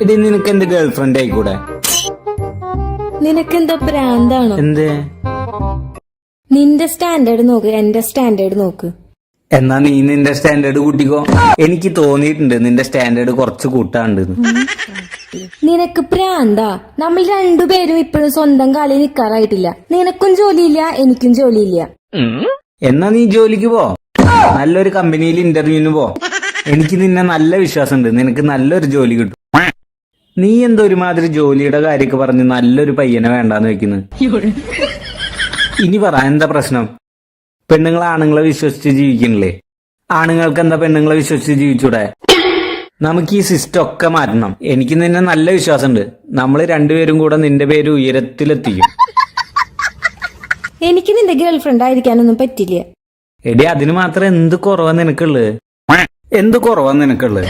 എടി നിനക്ക് എന്റെ ഗേൾ ഫ്രണ്ട് ആയിക്കൂടെ? നിനക്കെന്താ ഭ്രാന്താണോ? എന്ത്? നിന്റെ സ്റ്റാൻഡേർഡ് നോക്ക്, എന്റെ സ്റ്റാൻഡേർഡ് നോക്ക്. എന്നാ നീ നിന്റെ സ്റ്റാൻഡേർഡ് കൂട്ടിക്കോ. എനിക്ക് തോന്നിയിട്ടുണ്ട് നിന്റെ സ്റ്റാൻഡേർഡ് കുറച്ച് കൂട്ടാണ്ട്. നിനക്ക് ഭ്രാന്താ? നമ്മൾ രണ്ടുപേരും ഇപ്പോഴും സ്വന്തം കാലിൽ നിൽക്കാറായിട്ടില്ല. നിനക്കും ജോലിയില്ല, എനിക്കും ജോലിയില്ല. എന്നാ നീ ജോലിക്ക് പോ, നല്ലൊരു കമ്പനിയിൽ ഇന്റർവ്യൂവിന് പോ. എനിക്ക് നിന്നെ നല്ല വിശ്വാസമുണ്ട്, നിനക്ക് നല്ലൊരു ജോലി കിട്ടും. നീ എന്തോ ഒരുമാതിരി ജോലിയുടെ കാര്യമൊക്കെ പറഞ്ഞ് നല്ലൊരു പയ്യനെ വേണ്ടാന്ന് വെക്കുന്നു. ഇനി പറ, എന്താ പ്രശ്നം? പെണ്ണുങ്ങൾ ആണുങ്ങളെ വിശ്വസിച്ച് ജീവിക്കണില്ലേ? ആണുങ്ങൾക്ക് എന്താ പെണ്ണുങ്ങളെ വിശ്വസിച്ച് ജീവിച്ചൂടെ? നമുക്ക് ഈ സിസ്റ്റം ഒക്കെ മാറ്റണം. എനിക്ക് നിന്നെ നല്ല വിശ്വാസമുണ്ട്. നമ്മൾ രണ്ടുപേരും കൂടെ നിന്റെ പേര് ഉയരത്തിലെത്തിക്കും. എനിക്ക് നിന്റെ ഗേൾഫ്രണ്ട് ആയിരിക്കാനൊന്നും പറ്റില്ല. എടി അതിന് മാത്രം എന്ത് കുറവാ നിനക്കുള്ളത്? എന്ത് കുറവാ നിനക്കുള്ളത്?